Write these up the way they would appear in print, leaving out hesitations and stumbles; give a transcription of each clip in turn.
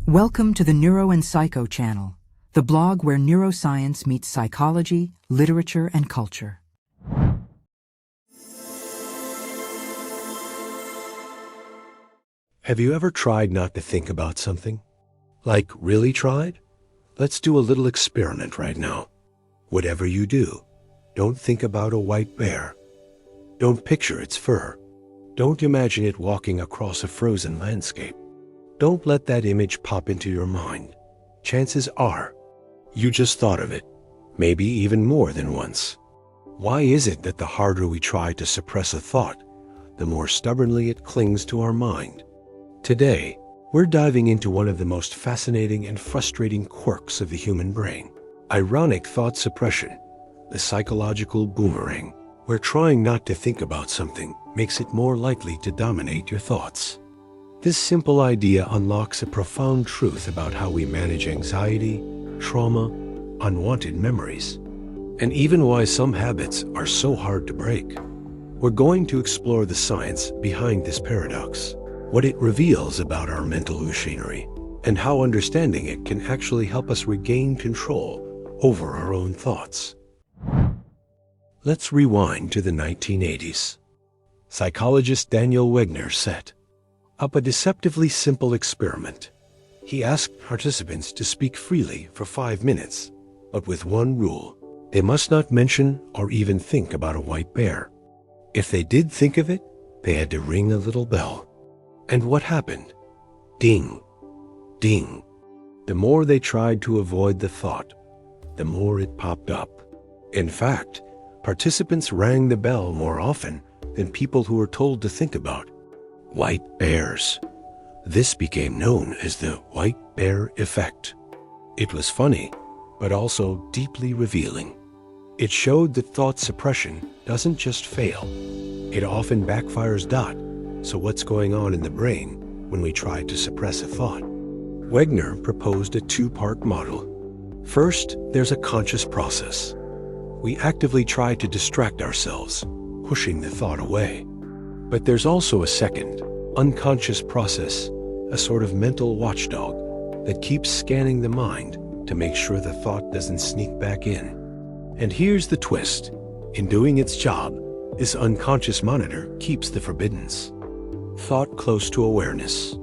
Welcome to the Neuro&Psycho channel, the blog where neuroscience meets psychology, literature, and culture. Have you ever tried not to think about something? Like, really tried? Let's do a little experiment right now. Whatever you do, don't think about a white bear. Don't picture its fur. Don't imagine it walking across a frozen landscape. Don't let that image pop into your mind. Chances are, you just thought of it, maybe even more than once. Why is it that the harder we try to suppress a thought, the more stubbornly it clings to our mind? Today, we're diving into one of the most fascinating and frustrating quirks of the human brain, ironic thought suppression, the psychological boomerang, where trying not to think about something makes it more likely to dominate your thoughts. This simple idea unlocks a profound truth about how we manage anxiety, trauma, unwanted memories, and even why some habits are so hard to break. We're going to explore the science behind this paradox, what it reveals about our mental machinery, and how understanding it can actually help us regain control over our own thoughts. Let's rewind to the 1980s. Psychologist Daniel Wegner set up a deceptively simple experiment. He asked participants to speak freely for 5 minutes, but with one rule: they must not mention or even think about a white bear. If they did think of it, they had to ring a little bell. And what happened? Ding, ding. The more they tried to avoid the thought, the more it popped up. In fact, participants rang the bell more often than people who were told to think about white bears. This became known as the white bear effect. It was funny, but also deeply revealing. It showed that thought suppression doesn't just fail, it often backfires. So what's going on in the brain when we try to suppress a thought? Wegner proposed a two-part model. First, there's a conscious process. We actively try to distract ourselves, pushing the thought away. But there's also a second, unconscious process, a sort of mental watchdog that keeps scanning the mind to make sure the thought doesn't sneak back in. And here's the twist. In doing its job, this unconscious monitor keeps the forbiddance thought close to awareness,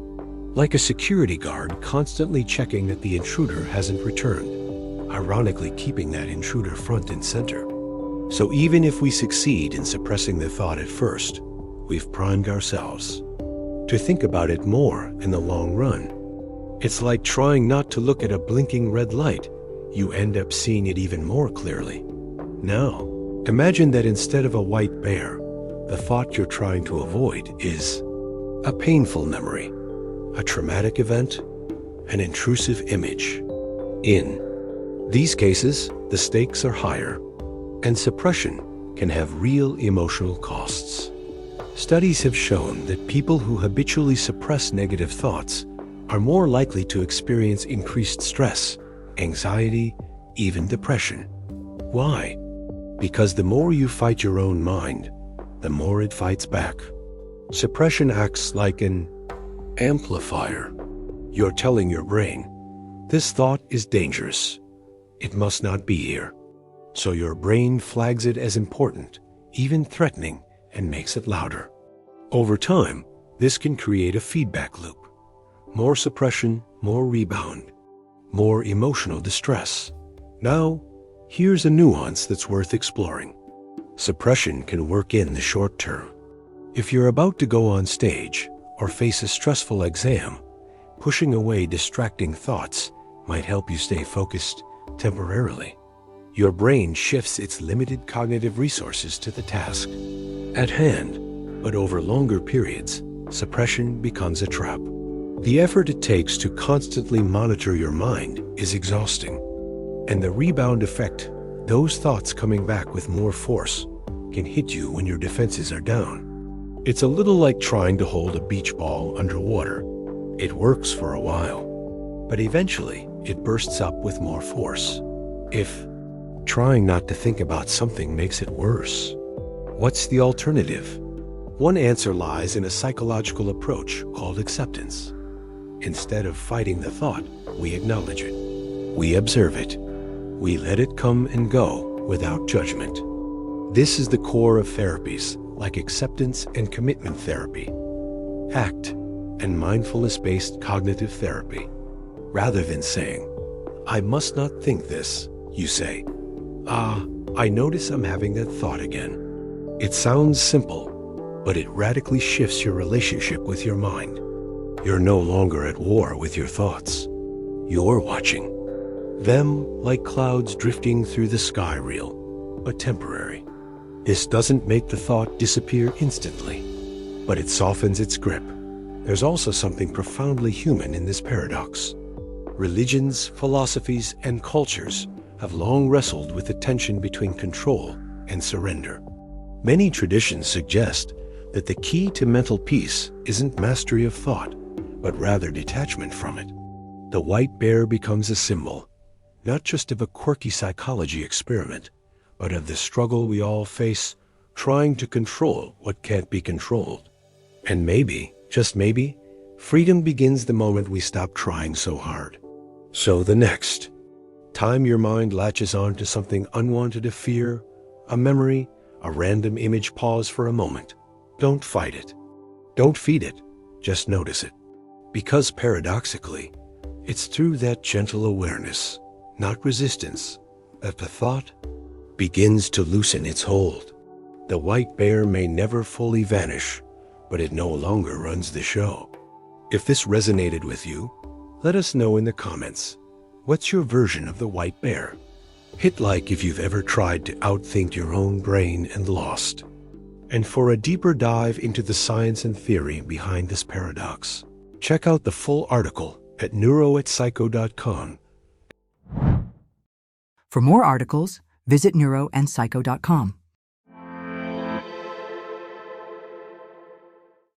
like a security guard constantly checking that the intruder hasn't returned, ironically keeping that intruder front and center. So even if we succeed in suppressing the thought at first, we've primed ourselves to think about it more in the long run. It's like trying not to look at a blinking red light. You end up seeing it even more clearly. Now, imagine that instead of a white bear, the thought you're trying to avoid is a painful memory, a traumatic event, an intrusive image. In these cases, the stakes are higher, and suppression can have real emotional costs. Studies have shown that people who habitually suppress negative thoughts are more likely to experience increased stress, anxiety, even depression. Why? Because the more you fight your own mind, the more it fights back. Suppression acts like an amplifier. You're telling your brain, this thought is dangerous. It must not be here. So your brain flags it as important, even threatening, and makes it louder. Over time, this can create a feedback loop. More suppression, more rebound, more emotional distress. Now, here's a nuance that's worth exploring. Suppression can work in the short term. If you're about to go on stage or face a stressful exam, pushing away distracting thoughts might help you stay focused temporarily. Your brain shifts its limited cognitive resources to the task at hand, but over longer periods, suppression becomes a trap. The effort it takes to constantly monitor your mind is exhausting, and the rebound effect, those thoughts coming back with more force, can hit you when your defenses are down. It's a little like trying to hold a beach ball underwater. It works for a while, but eventually it bursts up with more force. If trying not to think about something makes it worse, what's the alternative? One answer lies in a psychological approach called acceptance. Instead of fighting the thought, we acknowledge it. We observe it. We let it come and go without judgment. This is the core of therapies like acceptance and commitment therapy, ACT, and mindfulness-based cognitive therapy. Rather than saying, "I must not think this," you say, "I notice I'm having that thought again." It sounds simple, but it radically shifts your relationship with your mind. You're no longer at war with your thoughts. You're watching them like clouds drifting through the sky, real, but temporary. This doesn't make the thought disappear instantly, but it softens its grip. There's also something profoundly human in this paradox. Religions, philosophies, and cultures have long wrestled with the tension between control and surrender. Many traditions suggest that the key to mental peace isn't mastery of thought, but rather detachment from it. The white bear becomes a symbol, not just of a quirky psychology experiment, but of the struggle we all face trying to control what can't be controlled. And maybe, just maybe, freedom begins the moment we stop trying so hard. So the next time your mind latches on to something unwanted, a fear, a memory, a random image, pause for a moment. Don't fight it. Don't feed it. Just notice it. Because paradoxically, it's through that gentle awareness, not resistance, that the thought begins to loosen its hold. The white bear may never fully vanish, but it no longer runs the show. If this resonated with you, let us know in the comments. What's your version of the white bear? Hit like if you've ever tried to outthink your own brain and lost. And for a deeper dive into the science and theory behind this paradox, check out the full article at Neuro&Psycho.com. For more articles, visit Neuro&Psycho.com.